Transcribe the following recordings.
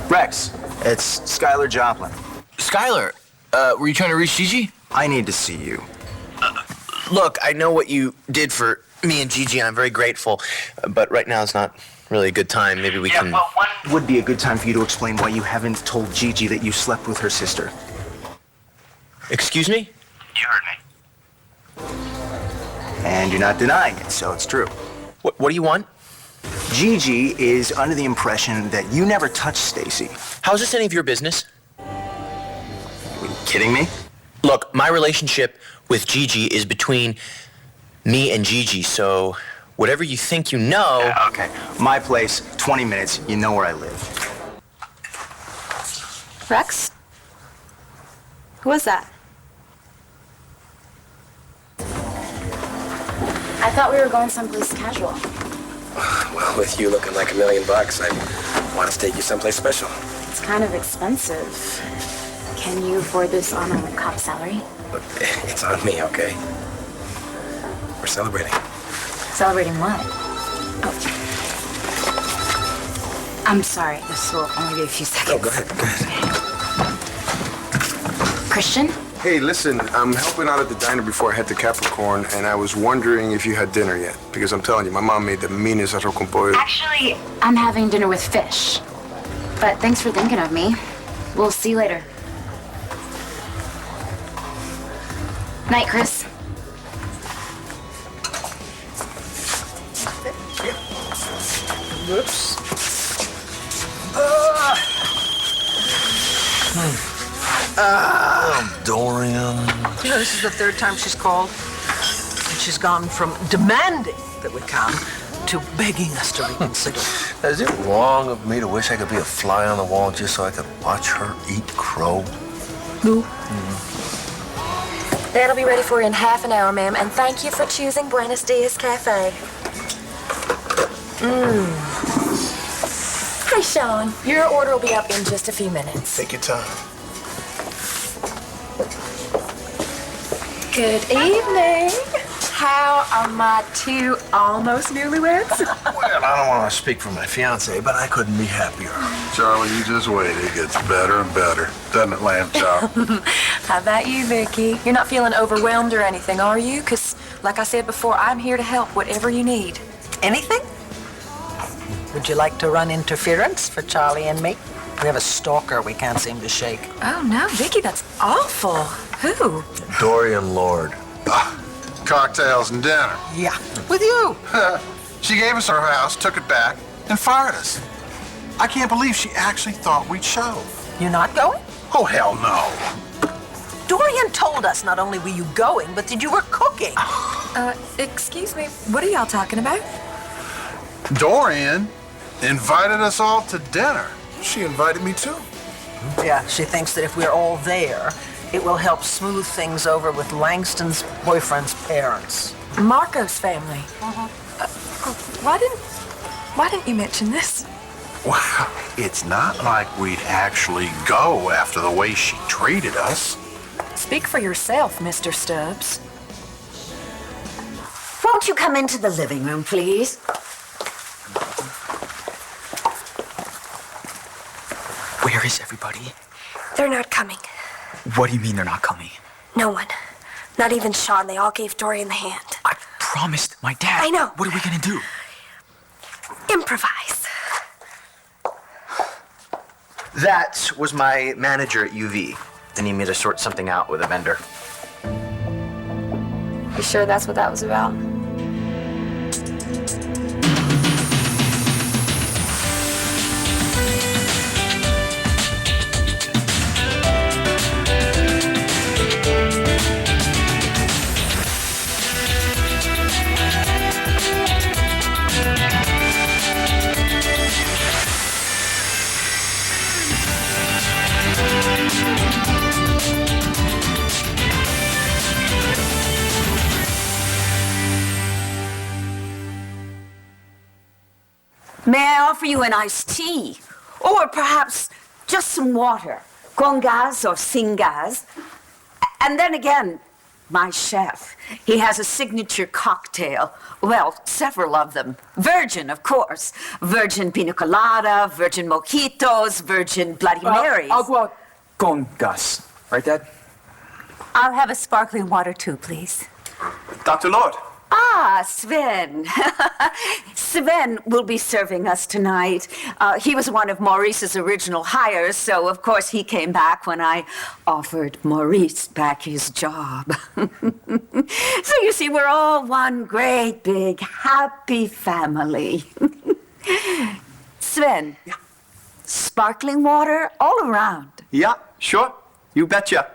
Rex, it's Skylar Joplin. Skylar, were you trying to reach Gigi? I need to see you. Look, I know what you did for me and Gigi, and I'm very grateful, but right now is not really a good time. Maybe we can... Well, when would be a good time for you to explain why you haven't told Gigi that you slept with her sister? Excuse me? You heard me. And you're not denying it, so it's true. What do you want? Gigi is under the impression that you never touched Stacy. How is this any of your business? Are you kidding me? Look, my relationship with Gigi is between me and Gigi, so whatever you think you know... Yeah, okay. My place, 20 minutes, you know where I live. Rex? Who was that? I thought we were going someplace casual. Well, with you looking like $1 million, I want to take you someplace special. It's kind of expensive. Can you afford this on a cop salary? Look, it's on me, okay? We're celebrating. Celebrating what? Oh. I'm sorry. This will only be a few seconds. Oh, go ahead. Christian? Hey, listen, I'm helping out at the diner before I head to Capricorn, and I was wondering if you had dinner yet. Because I'm telling you, my mom made the meanest arroz con pollo. Actually, I'm having dinner with fish. But thanks for thinking of me. We'll see you later. Night, Chris. Whoops. Dorian. You know, this is the third time she's called. And she's gone from demanding that we come to begging us to reconsider. Is it wrong of me to wish I could be a fly on the wall just so I could watch her eat crow? Who? That'll be ready for you in half an hour, ma'am. And thank you for choosing Buenos Dias Cafe. Hi, Sean. Your order will be up in just a few minutes. Take your time. Good evening. How are my two almost newlyweds? Well, I don't want to speak for my fiance, but I couldn't be happier. Charlie, you just wait. It gets better and better. Doesn't it, lamb chop? How about you, Vicky? You're not feeling overwhelmed or anything, are you? Because, like I said before, I'm here to help whatever you need. Anything? Would you like to run interference for Charlie and me? We have a stalker we can't seem to shake. Oh, no, Vicky, that's awful. Who? Dorian Lord. Cocktails and dinner. Yeah, with you. She gave us our house, took it back, and fired us. I can't believe she actually thought we'd show. You're not going? Oh, hell no. Dorian told us not only were you going, but that you were cooking. Excuse me, what are y'all talking about? Dorian invited us all to dinner. She invited me too. Yeah, she thinks that if we're all there, it will help smooth things over with Langston's boyfriend's parents. Marco's family. Why didn't you mention this? Wow, it's not like we'd actually go after the way she treated us. Speak for yourself, Mr. Stubbs. Won't you come into the living room, please? Where is everybody? They're not coming. What do you mean they're not coming? No one. Not even Sean. They all gave Dorian the hand. I promised my dad. I know. What are we gonna do? Improvise. That was my manager at UV. They need me to sort something out with a vendor. You sure that's what that was about? May I offer you an iced tea? Or perhaps just some water? Con gas or sin gas? And then again, my chef. He has a signature cocktail. Well, several of them. Virgin, of course. Virgin pina colada, virgin mojitos, virgin Bloody Marys. Agua con gas. Right, Dad? I'll have a sparkling water too, please. Dr. Lord. Ah, Sven. Sven will be serving us tonight. He was one of Maurice's original hires, so of course he came back when I offered Maurice back his job. So you see, we're all one great, big, happy family. Sven. Yeah. Sparkling water all around. Yeah, sure. You betcha.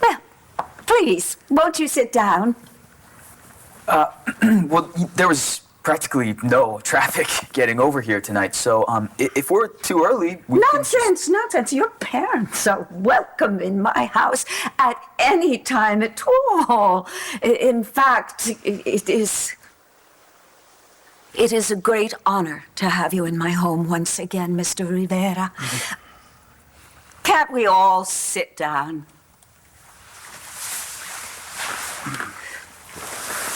Well, please, won't you sit down? Well, there was practically no traffic getting over here tonight, so if we're too early, we Nonsense, nonsense. Your parents are welcome in my house at any time at all. In fact, it is a great honor to have you in my home once again, Mr. Rivera. Can't we all sit down?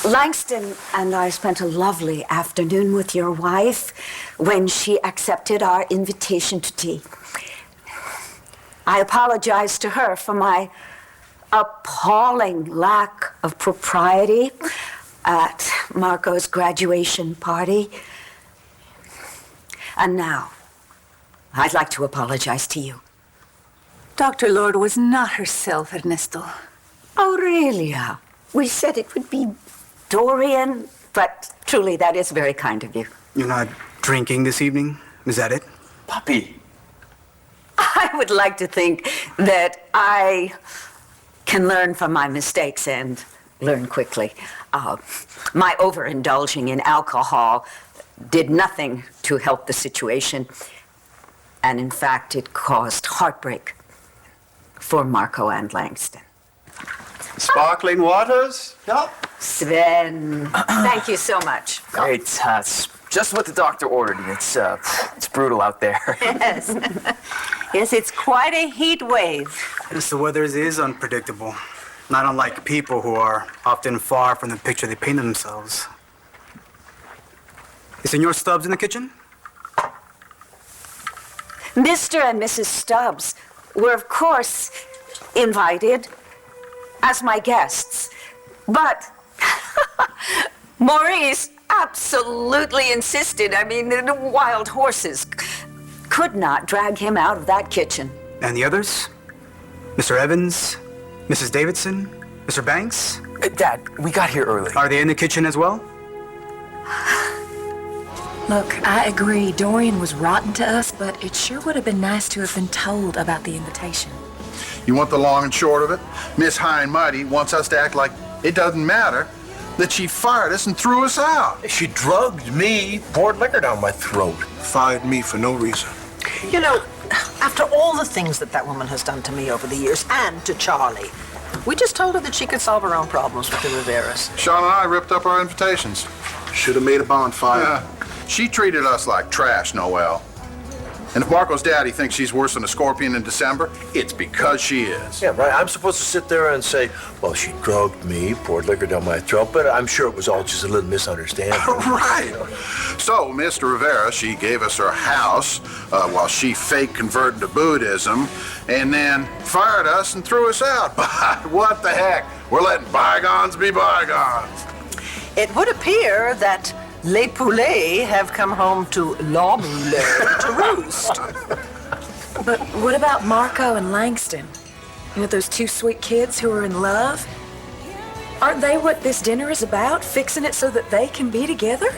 Langston and I spent a lovely afternoon with your wife when she accepted our invitation to tea. I apologize to her for my appalling lack of propriety at Marco's graduation party. And now, I'd like to apologize to you. Dr. Lord was not herself, Ernesto. Aurelia, we said it would be Dorian, but truly that is very kind of you. You're not drinking this evening? Is that it? Puppy. I would like to think that I can learn from my mistakes and learn quickly. My overindulging in alcohol did nothing to help the situation. And in fact, it caused heartbreak for Marco and Langston. Sparkling waters? Yeah. Sven, thank you so much. Great. It's just what the doctor ordered. It's brutal out there. Yes. Yes, it's quite a heat wave. Yes, the weather is unpredictable. Not unlike people who are often far from the picture they paint of themselves. Is Senor Stubbs in the kitchen? Mr. and Mrs. Stubbs were, of course, invited as my guests. But Maurice absolutely insisted. I mean, the wild horses could not drag him out of that kitchen. And the others? Mr. Evans, Mrs. Davidson, Mr. Banks? Dad, we got here early. Are they in the kitchen as well? Look, I agree. Dorian was rotten to us, but it sure would have been nice to have been told about the invitation. You want the long and short of it? Miss High and Mighty wants us to act like it doesn't matter that she fired us and threw us out. She drugged me, poured liquor down my throat. Fired me for no reason. You know, after all the things that woman has done to me over the years, and to Charlie, we just told her that she could solve her own problems with the Riveras. Sean and I ripped up our invitations. Should have made a bonfire. Yeah. She treated us like trash, Noel. And if Marco's daddy thinks she's worse than a scorpion in December, it's because she is. Yeah, right. I'm supposed to sit there and say, well, she drugged me, poured liquor down my throat, but I'm sure it was all just a little misunderstanding. Right. So, Mr. Rivera, she gave us her house while she fake converted to Buddhism, and then fired us and threw us out. But what the heck? We're letting bygones be bygones. It would appear that Les Poulets have come home to La Moulin to roost. But what about Marco and Langston? You know, those two sweet kids who are in love? Aren't they what this dinner is about? Fixing it so that they can be together?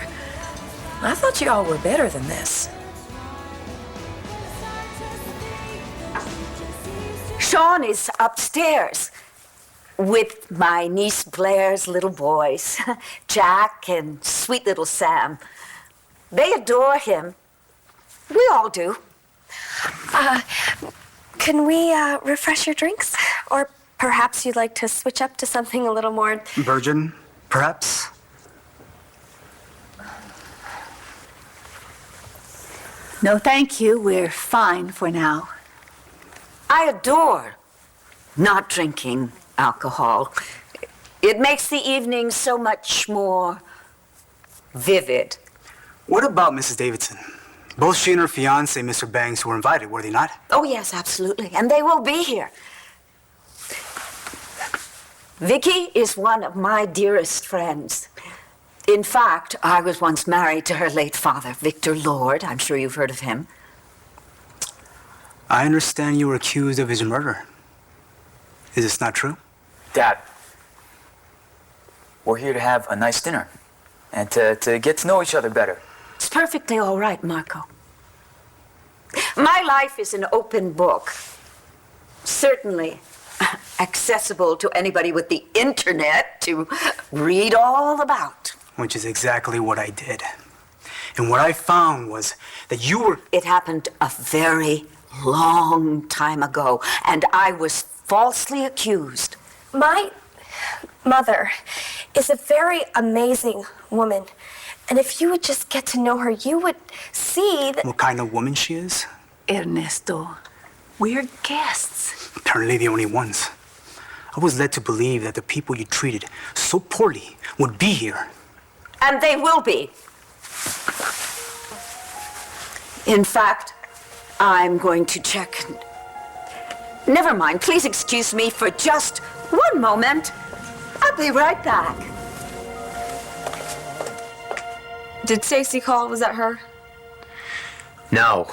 I thought you all were better than this. Sean is upstairs with my niece Blair's little boys, Jack and sweet little Sam. They adore him. We all do. Can we refresh your drinks? Or perhaps you'd like to switch up to something a little more... Virgin, perhaps? No, thank you. We're fine for now. I adore not drinking alcohol. It makes the evening so much more vivid. What about Mrs. Davidson? Both she and her fiance, Mr. Banks, were invited, were they not? Oh, yes, absolutely. And they will be here. Vicky is one of my dearest friends. In fact, I was once married to her late father, Victor Lord. I'm sure you've heard of him. I understand you were accused of his murder. Is this not true? Dad, we're here to have a nice dinner and to get to know each other better. It's perfectly all right, Marco. My life is an open book. Certainly accessible to anybody with the internet to read all about. Which is exactly what I did. And what I found was that you were... It happened a very long time ago, and I was falsely accused. My mother is a very amazing woman. And if you would just get to know her, you would see that... What kind of woman she is? Ernesto, we're guests. Apparently the only ones. I was led to believe that the people you treated so poorly would be here. And they will be. In fact, I'm going to check. Never mind, please excuse me for just one moment. I'll be right back. Did Stacy call? Was that her? No.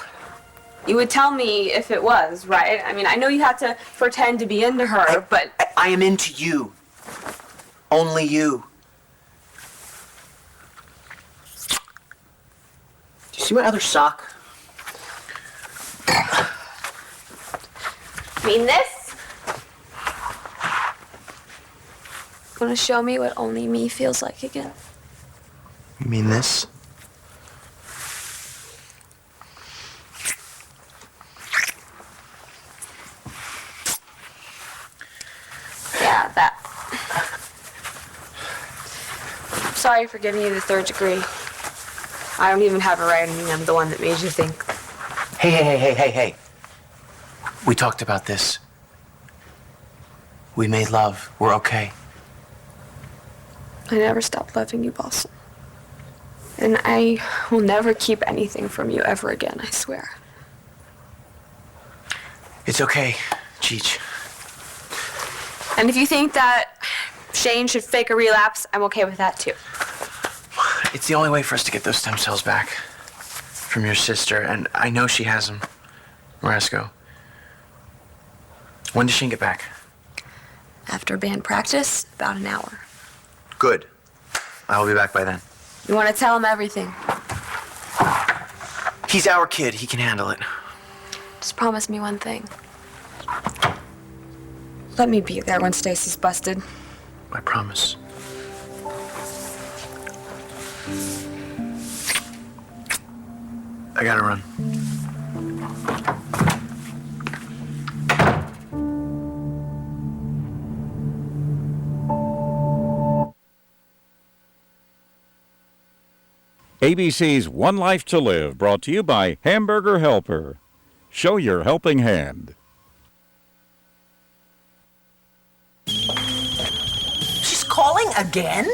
You would tell me if it was, right? I mean, I know you had to pretend to be into her, but... I am into you. Only you. Do you see my other sock? mean this? Want to show me what only me feels like again? You mean this? Yeah, that. I'm sorry for giving you the third degree. I don't even have it right. I mean, I'm the one that made you think. Hey. We talked about this. We made love. We're okay. I never stopped loving you, Boston. And I will never keep anything from you ever again, I swear. It's okay, Cheech. And if you think that Shane should fake a relapse, I'm okay with that too. It's the only way for us to get those stem cells back from your sister, and I know she has them. Moresco. When does Shane get back? After band practice, about an hour. Good. I will be back by then. You want to tell him everything. He's our kid. He can handle it. Just promise me one thing. Let me be there when Stacy's busted. I promise. I gotta run. ABC's One Life to Live, brought to you by Hamburger Helper. Show your helping hand. She's calling again?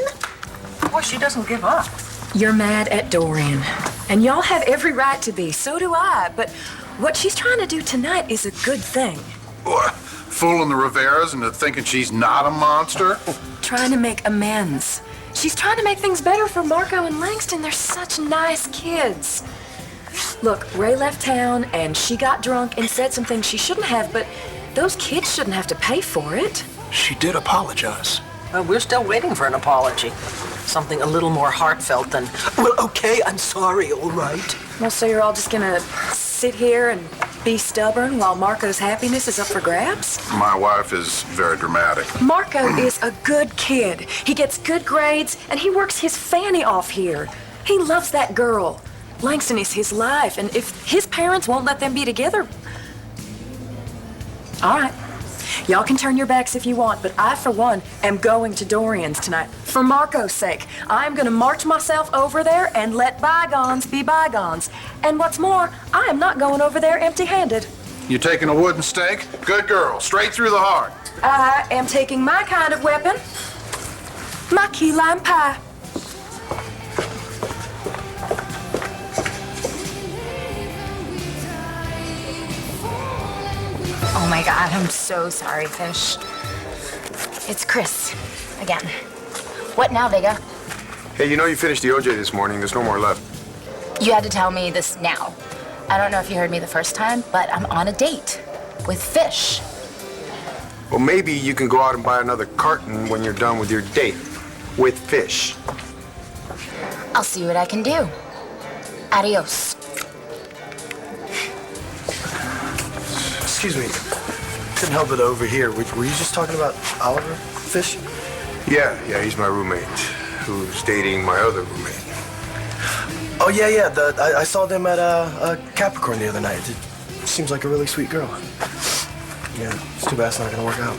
Boy, she doesn't give up. You're mad at Dorian. And y'all have every right to be. So do I. But what she's trying to do tonight is a good thing. What? Fooling the Riveras into thinking she's not a monster? Trying to make amends. She's trying to make things better for Marco and Langston. They're such nice kids. Look, Ray left town and she got drunk and said some things she shouldn't have, but those kids shouldn't have to pay for it. She did apologize. Well, we're still waiting for an apology. Something a little more heartfelt than, well, okay, I'm sorry, all right. Well, so you're all just gonna sit here and be stubborn while Marco's happiness is up for grabs? My wife is very dramatic. Marco is a good kid. He gets good grades, and he works his fanny off here. He loves that girl. Langston is his life, and if his parents won't let them be together... All right. Y'all can turn your backs if you want, but I, for one, am going to Dorian's tonight. For Marco's sake, I'm gonna march myself over there and let bygones be bygones. And what's more, I am not going over there empty-handed. You taking a wooden stake? Good girl, straight through the heart. I am taking my kind of weapon, my key lime pie. Oh my God, I'm so sorry, Fish. It's Chris, again. What now, Vega? Hey, you know you finished the OJ this morning. There's no more left. You had to tell me this now. I don't know if you heard me the first time, but I'm on a date with Fish. Well, maybe you can go out and buy another carton when you're done with your date with Fish. I'll see what I can do. Adios. Excuse me. Couldn't help it over here. Were you just talking about Oliver Fish? Yeah, he's my roommate, who's dating my other roommate. Oh, yeah. I saw them at Capricorn the other night. It seems like a really sweet girl. Yeah, it's too bad it's not gonna work out.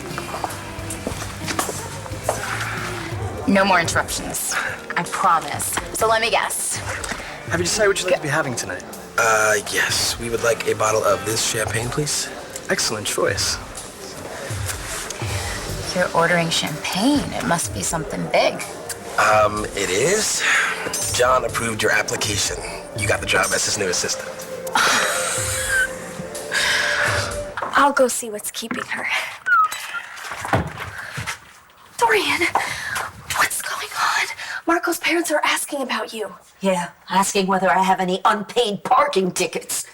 No more interruptions. I promise. So let me guess. Have you decided what you'd like to be having tonight? Yes. We would like a bottle of this champagne, please. Excellent choice. You're ordering champagne. It must be something big. It is. John approved your application. You got the job as his new assistant. I'll go see what's keeping her. Dorian, what's going on? Marco's parents are asking about you. Yeah, asking whether I have any unpaid parking tickets.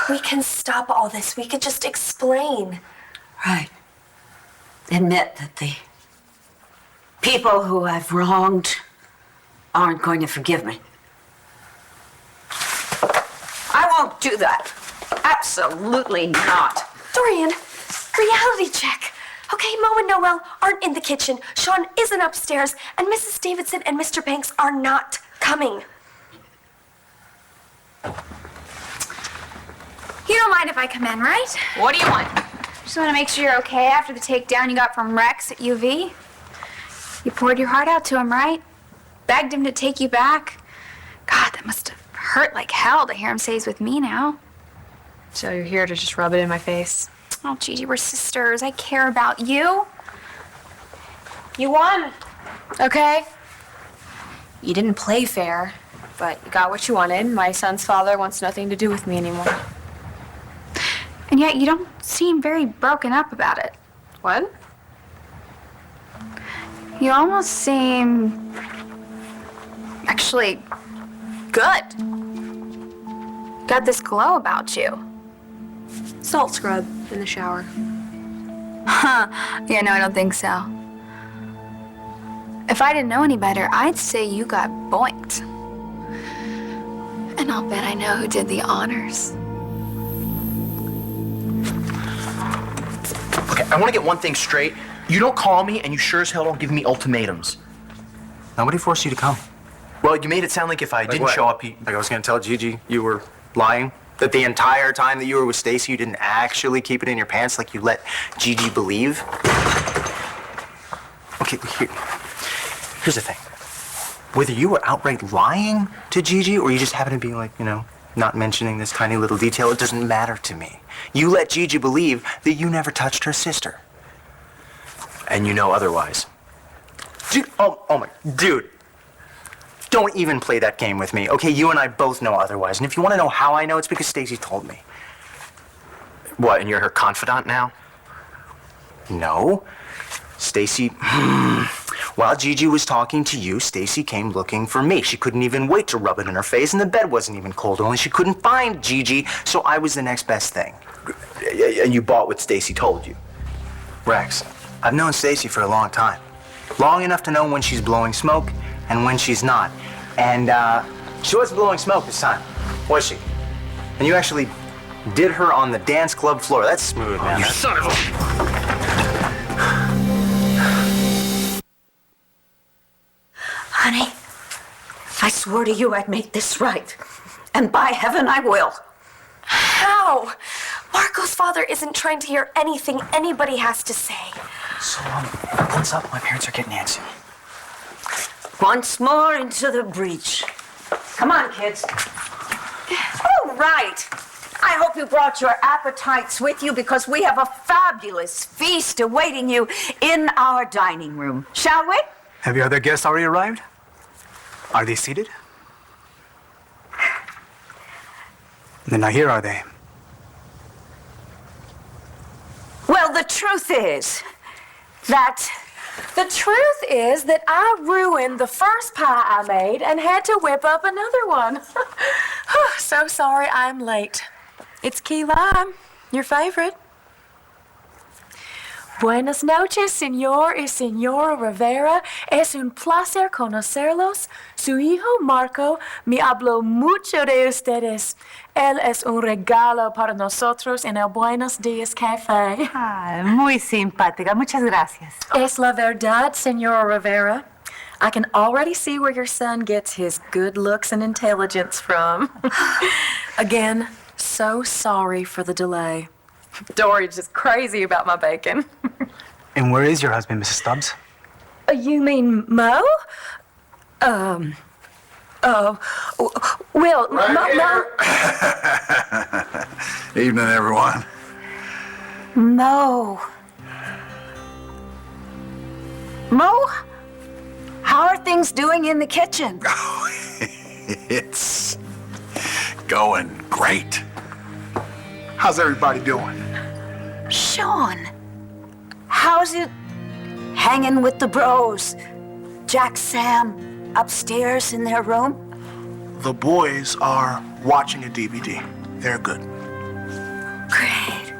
We can stop all this. We could just explain. Right. Admit that the people who I've wronged aren't going to forgive me. I won't do that. Absolutely not. Dorian, reality check. Okay, Mo and Noel aren't in the kitchen. Sean isn't upstairs. And Mrs. Davidson and Mr. Banks are not coming. You don't mind if I come in, right? What do you want? Just want to make sure you're okay after the takedown you got from Rex at UV. You poured your heart out to him, right? Begged him to take you back. God, that must have hurt like hell to hear him say he's with me now. So you're here to just rub it in my face? Oh, Gigi, we're sisters. I care about you. You won. Okay. You didn't play fair, but you got what you wanted. My son's father wants nothing to do with me anymore. And yet you don't seem very broken up about it. What? You almost seem actually good. Got this glow about you. Salt scrub in the shower. Huh. Yeah, no, I don't think so. If I didn't know any better, I'd say you got boinked. And I'll bet I know who did the honors. Okay, I want to get one thing straight. You don't call me, and you sure as hell don't give me ultimatums. Nobody forced you to come. Well, you made it sound like if I didn't what? show up, Like I was gonna tell Gigi you were lying? That the entire time that you were with Stacy, you didn't actually keep it in your pants like you let Gigi believe? Okay, here's the thing. Whether you were outright lying to Gigi or you just happen to be like, not mentioning this tiny little detail, it doesn't matter to me. You let Gigi believe that you never touched her sister. And you know otherwise. Dude, dude. Don't even play that game with me, okay? You and I both know otherwise. And if you want to know how I know, it's because Stacy told me. what, and you're her confidant now? No. Stacy, while Gigi was talking to you, Stacy came looking for me. She couldn't even wait to rub it in her face, and the bed wasn't even cold, only she couldn't find Gigi, so I was the next best thing. And you bought what Stacy told you? Rex, I've known Stacy for a long time. Long enough to know when she's blowing smoke and when she's not. And she wasn't blowing smoke this time, was she? And you actually did her on the dance club floor. That's smooth, man. You son of a... Honey, I swore to you I'd make this right. And by heaven, I will. How? Marco's father isn't trying to hear anything anybody has to say. So, what's up? My parents are getting antsy. Once more into the breach. Come on, kids. All right. I I hope you brought your appetites with you because we have a fabulous feast awaiting you in our dining room. Shall we? Have your other guests already arrived? Are they seated? Then now here are they. Well, the truth is that I ruined the first pie I made and had to whip up another one. So sorry I'm late. It's key lime, your favorite. Buenas noches, señor y señora Rivera. Es un placer conocerlos. Su hijo Marco me habló mucho de ustedes. Él es un regalo para nosotros en el Buenos Días Café. Ah, muy simpática. Muchas gracias. Es la verdad, señora Rivera. I can already see where your son gets his good looks and intelligence from. Again, so sorry for the delay. Dory's just crazy about my bacon. And where is your husband, Mrs. Stubbs? You mean Mo? Will, Mo. Evening, everyone. Mo. Mo, how are things doing in the kitchen? It's going great. How's everybody doing? Sean, how's it hanging with the bros? Jack, Sam, upstairs in their room? The boys are watching a DVD. They're good. Great.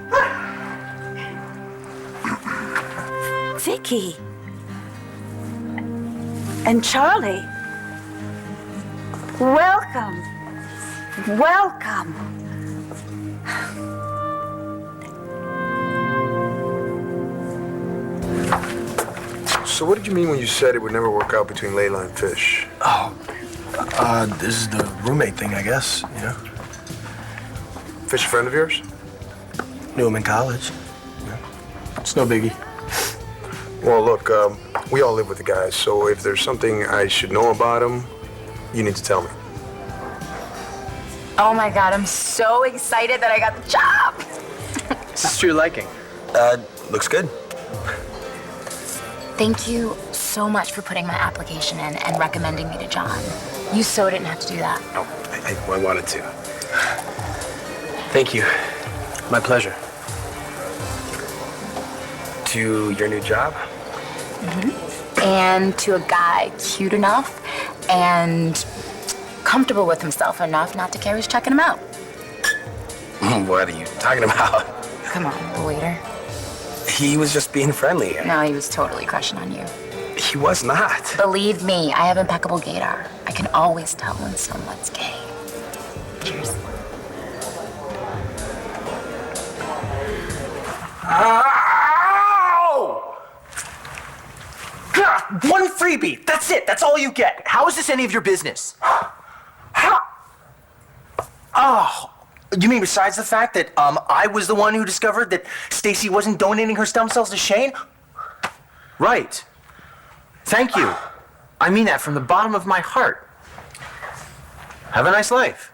Vicky. And Charlie. Welcome. Welcome. So what did you mean when you said it would never work out between Layla and Fish? Oh, this is the roommate thing, I guess, you know? Fish a friend of yours? Knew him in college. Yeah. It's no biggie. Well, look, we all live with the guys, so if there's something I should know about him, you need to tell me. Oh my God, I'm so excited that I got the job. Is this to your liking? Looks good. Thank you so much for putting my application in and recommending me to John. You so didn't have to do that. Oh, I wanted to. Thank you. My pleasure. To your new job? And to a guy cute enough and comfortable with himself enough not to care who's checking him out. What are you talking about? Come on, the waiter. He was just being friendly. No, he was totally crushing on you. He was not. Believe me, I have impeccable gaydar. I can always tell when someone's gay. Cheers. Ow! God, one freebie. That's it. That's all you get. How is this any of your business? How? Oh, you mean besides the fact that I was the one who discovered that Stacy wasn't donating her stem cells to Shane? Right. Thank you. I mean that from the bottom of my heart. Have a nice life.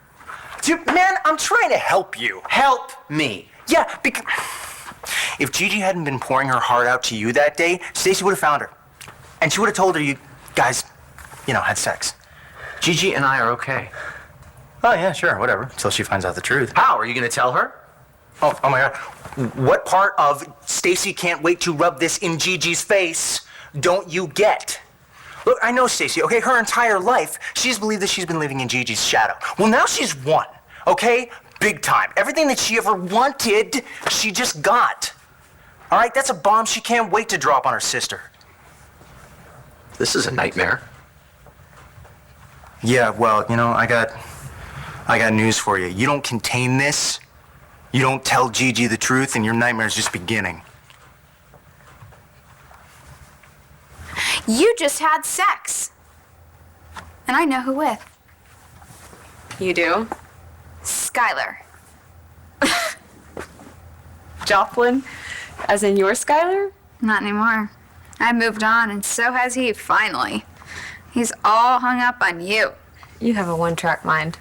Dude, man, I'm trying to help you. Help me. Yeah, because if Gigi hadn't been pouring her heart out to you that day, Stacy would have found her. And she would have told her you guys, had sex. Gigi and I are okay. Oh, yeah, sure, whatever. Until she finds out the truth. How? Are you gonna tell her? Oh my God. What part of Stacy can't wait to rub this in Gigi's face don't you get? Look, I know Stacy, okay? Her entire life, she's believed that she's been living in Gigi's shadow. Well, now she's won, okay? Big time. Everything that she ever wanted, she just got. All right, that's a bomb she can't wait to drop on her sister. This is a nightmare. Yeah, well, I got news for you. You don't contain this, you don't tell Gigi the truth, and your nightmare's just beginning. You just had sex. And I know who with. You do? Skylar. Joplin? As in your Skylar? Not anymore. I moved on, and so has he, finally. He's all hung up on you. You have a one-track mind.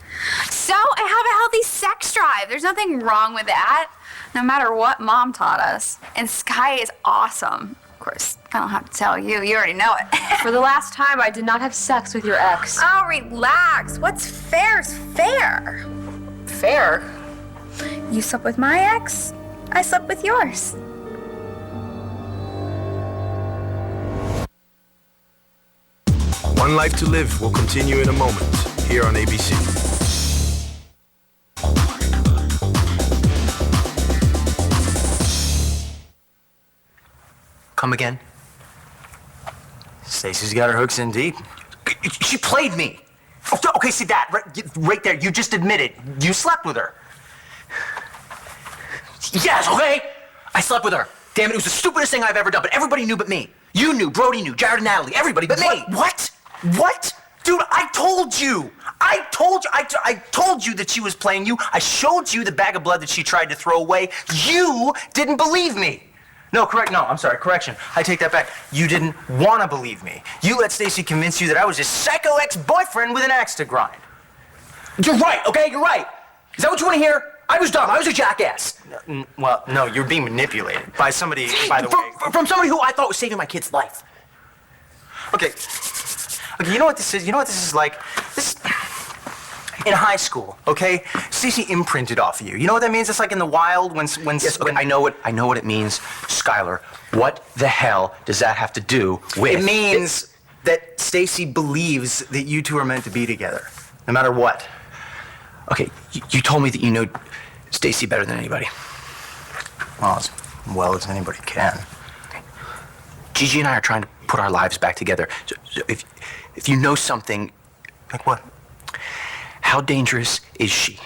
So I have a healthy sex drive. There's nothing wrong with that, no matter what Mom taught us. And Sky is awesome. Of course, I don't have to tell you. You already know it. For the last time, I did not have sex with your ex. Oh, relax. What's fair's fair. Fair? You slept with my ex, I slept with yours. One Life to Live will continue in a moment here on ABC. Come again? Stacy's got her hooks in deep. She played me. Oh, okay, see that right there. You just admitted you slept with her. Yes, okay. I slept with her. Damn it, it was the stupidest thing I've ever done. But everybody knew but me. You knew, Brody knew, Jared and Natalie, everybody but me. What? What? Dude, I told you. I told you that she was playing you. I showed you the bag of blood that she tried to throw away. You didn't believe me. No, correction. I take that back. You didn't want to believe me. You let Stacy convince you that I was this psycho ex-boyfriend with an axe to grind. You're right, okay? You're right. Is that what you want to hear? I was dumb. I was a jackass. Well, no, you're being manipulated by somebody, by the way. From somebody who I thought was saving my kid's life. Okay, you know what this is? You know what this is like? This in high school, okay? Stacy imprinted off of you. You know what that means? It's like in the wild when Yes, okay, I know what it means. Skylar, what the hell does that have to do with... It means that Stacy believes that you two are meant to be together, no matter what. Okay, you told me that you know Stacy better than anybody. Well as anybody can. Gigi and I are trying to put our lives back together. So if you know something... Like what? How dangerous is she?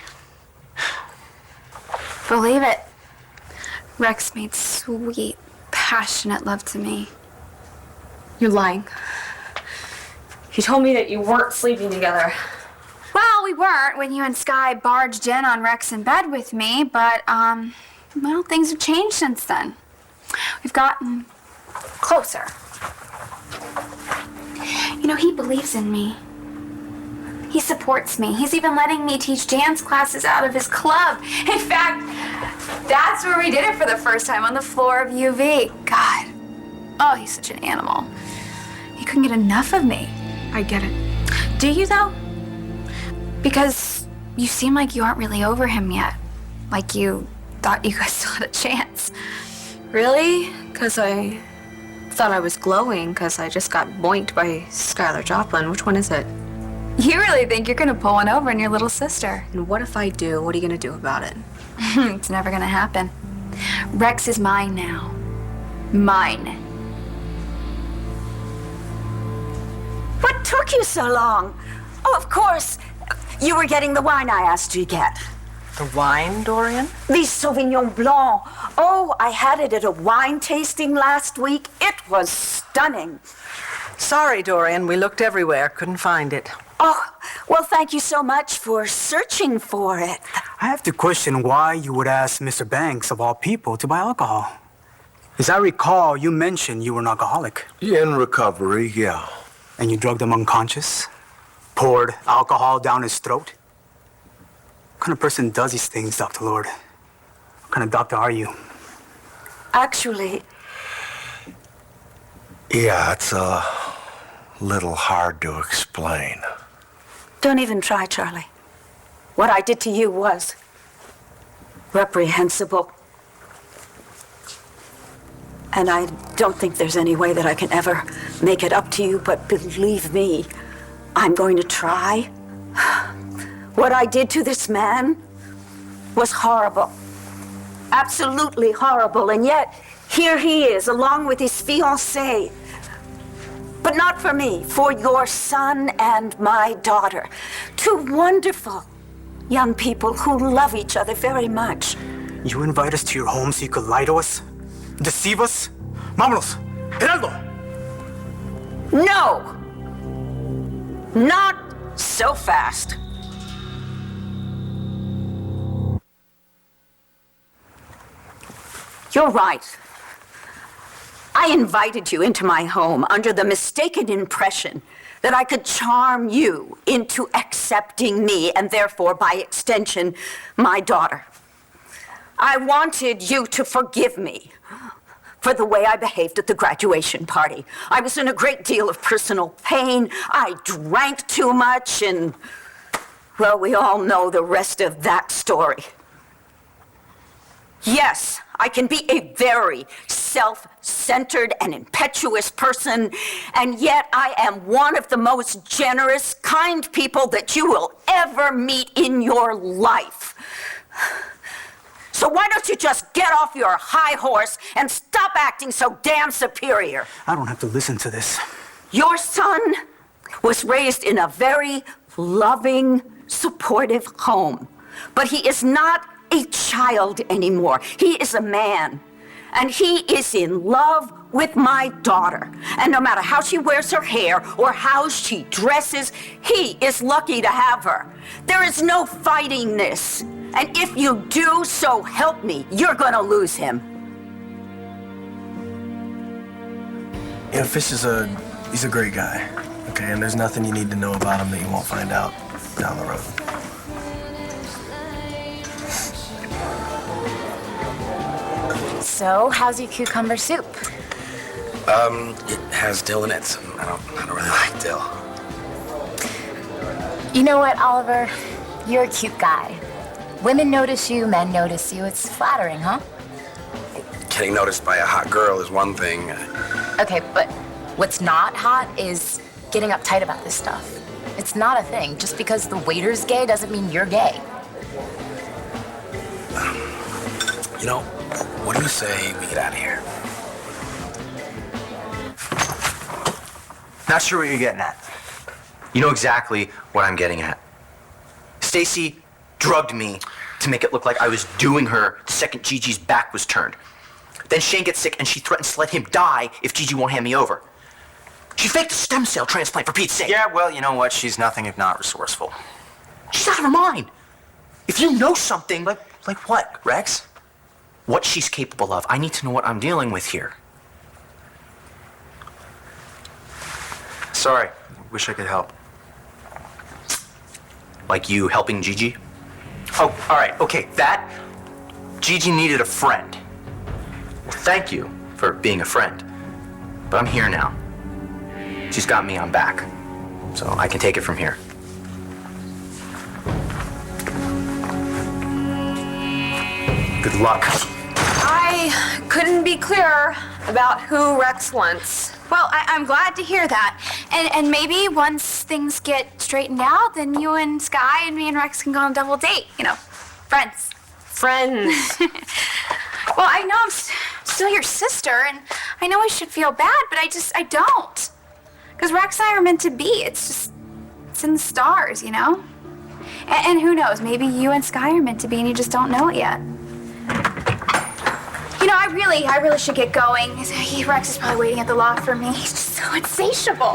Believe it. Rex made sweet, passionate love to me. You're lying. You told me that you weren't sleeping together. Well, we weren't when you and Sky barged in on Rex in bed with me, but, well, things have changed since then. We've gotten closer. You know, he believes in me. He supports me. He's even letting me teach dance classes out of his club. In fact, that's where we did it for the first time, on the floor of UV. God. Oh, he's such an animal. He couldn't get enough of me. I get it. Do you, though? Because you seem like you aren't really over him yet. Like you thought you guys still had a chance. Really? Because I thought I was glowing because I just got boinked by Skylar Joplin. Which one is it? You really think you're gonna pull one over on your little sister. And what if I do? What are you gonna do about it? It's never gonna happen. Rex is mine now. Mine. What took you so long? Oh, of course. You were getting the wine I asked you to get. The wine, Dorian? The Sauvignon Blanc. Oh, I had it at a wine tasting last week. It was stunning. Sorry, Dorian. We looked everywhere. Couldn't find it. Oh, well, thank you so much for searching for it. I have to question why you would ask Mr. Banks, of all people, to buy alcohol. As I recall, you mentioned you were an alcoholic. In recovery, yeah. And you drugged him unconscious? Poured alcohol down his throat? What kind of person does these things, Dr. Lord? What kind of doctor are you? Actually... Yeah, it's a little hard to explain. Don't even try, Charlie. What I did to you was reprehensible. And I don't think there's any way that I can ever make it up to you, but believe me, I'm going to try. What I did to this man was horrible. Absolutely horrible. And yet, here he is, along with his fiancée. But not for me, for your son and my daughter. Two wonderful young people who love each other very much. You invite us to your home so you could lie to us? Deceive us? Vámonos! Geraldo! No! Not so fast. You're right. I invited you into my home under the mistaken impression that I could charm you into accepting me and therefore, by extension, my daughter. I wanted you to forgive me for the way I behaved at the graduation party. I was in a great deal of personal pain. I drank too much, and, well, we all know the rest of that story. Yes, I can be a very self-centered and impetuous person, and yet I am one of the most generous, kind people that you will ever meet in your life. So why don't you just get off your high horse and stop acting so damn superior? I don't have to listen to this. Your son was raised in a very loving, supportive home, but he is not a child anymore. He is a man, and he is in love with my daughter. And no matter how she wears her hair or how she dresses, he is lucky to have her. There is no fighting this. And if you do, so help me, you're gonna lose him. You know, Fish is he's a great guy, okay? And there's nothing you need to know about him that you won't find out down the road. So, how's your cucumber soup? It has dill in it. I don't really like dill. You know what, Oliver? You're a cute guy. Women notice you, men notice you. It's flattering, huh? Getting noticed by a hot girl is one thing. Okay, but what's not hot is getting uptight about this stuff. It's not a thing. Just because the waiter's gay doesn't mean you're gay. You know, what do you say we get out of here? Not sure what you're getting at. You know exactly what I'm getting at. Stacy drugged me to make it look like I was doing her the second Gigi's back was turned. Then Shane gets sick and she threatens to let him die if Gigi won't hand me over. She faked a stem cell transplant, for Pete's sake. Yeah, well, you know what? She's nothing if not resourceful. She's out of her mind. If you know something... Like what, Rex? What she's capable of. I need to know what I'm dealing with here. Sorry. Wish I could help. Like you helping Gigi? Oh, all right, okay, that... Gigi needed a friend. Well, thank you for being a friend. But I'm here now. She's got me on back. So I can take it from here. Good luck. I couldn't be clearer about who Rex wants. Well, I'm glad to hear that. And maybe once things get straightened out, then you and Sky and me and Rex can go on a double date. You know, friends. Friends. Well, I know I'm still your sister, and I know I should feel bad, but I don't. Because Rex and I are meant to be. It's in the stars, you know? And who knows, maybe you and Sky are meant to be and you just don't know it yet. You know, I really should get going. Rex is probably waiting at the loft for me. He's just so insatiable.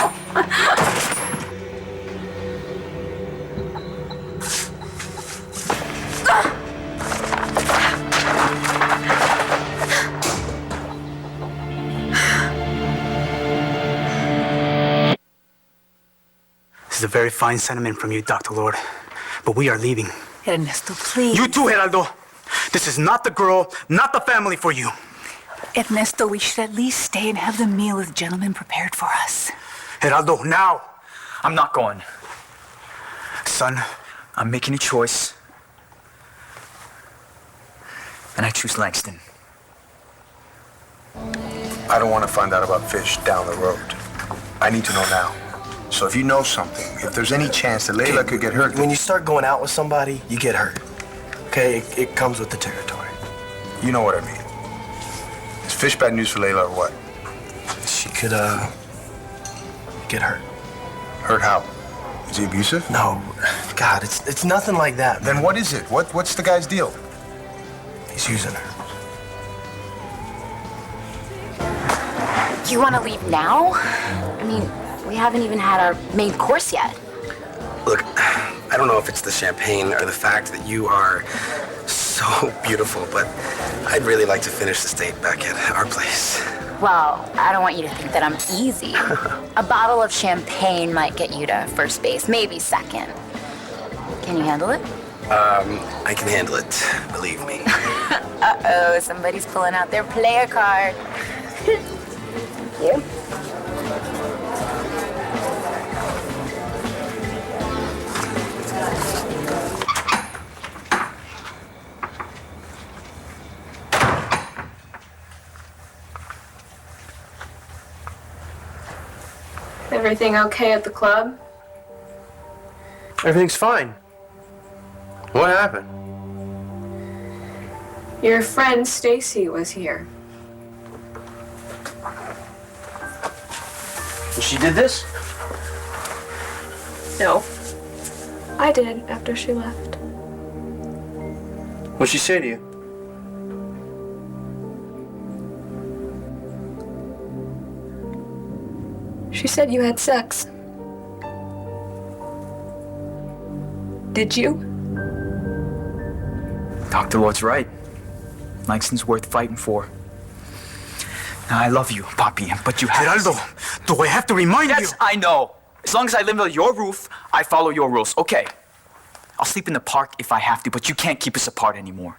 This is a very fine sentiment from you, Dr. Lord. But we are leaving. Ernesto, please. You too, Geraldo. This is not the girl, not the family for you. Ernesto, we should at least stay and have the meal the gentleman prepared for us. Geraldo, now! I'm not going. Son, I'm making a choice. And I choose Langston. I don't want to find out about Fish down the road. I need to know now. So if you know something, if there's any chance that Layla could get hurt... When you start going out with somebody, you get hurt. Okay? It comes with the territory. You know what I mean. Is Fish bad news for Layla or what? She could, get hurt. Hurt how? Is he abusive? No. God, it's nothing like that, man. Then what is it? What's the guy's deal? He's using her. You want to leave now? I mean, we haven't even had our main course yet. Look, I don't know if it's the champagne or the fact that you are so beautiful, but I'd really like to finish this date back at our place. Well, I don't want you to think that I'm easy. A bottle of champagne might get you to first base, maybe second. Can you handle it? I can handle it, believe me. Uh-oh, somebody's pulling out their player card. You? Everything okay at the club? Everything's fine. What happened? Your friend Stacy was here. She did this? No. I did after she left. What'd she say to you? She said you had sex. Did you? Dr. Lord's right. Langston's worth fighting for. Now, I love you, Papi, but you have Geraldo, do I have to remind you? Yes, I know. As long as I live under your roof, I follow your rules. Okay. I'll sleep in the park if I have to, but you can't keep us apart anymore.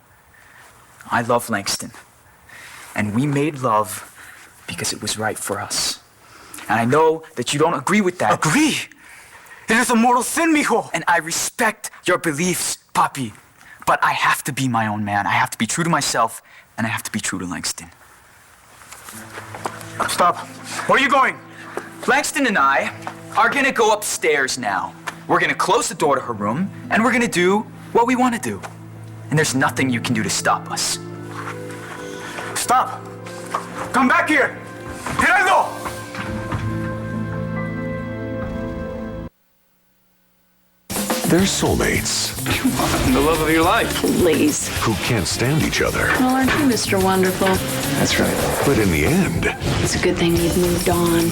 I love Langston. And we made love because it was right for us. And I know that you don't agree with that. Agree? It is a mortal sin, mijo. And I respect your beliefs, Papi. But I have to be my own man. I have to be true to myself, and I have to be true to Langston. Stop. Where are you going? Langston and I are gonna go upstairs now. We're gonna close the door to her room, and we're gonna do what we want to do. And there's nothing you can do to stop us. Stop. Come back here. Geraldo! They're soulmates. The love of your life. Please. Who can't stand each other. Well, aren't you Mr. Wonderful? That's right. But in the end, It's a good thing you've moved on.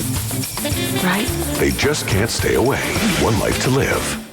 Right? they just can't stay away. One life to live.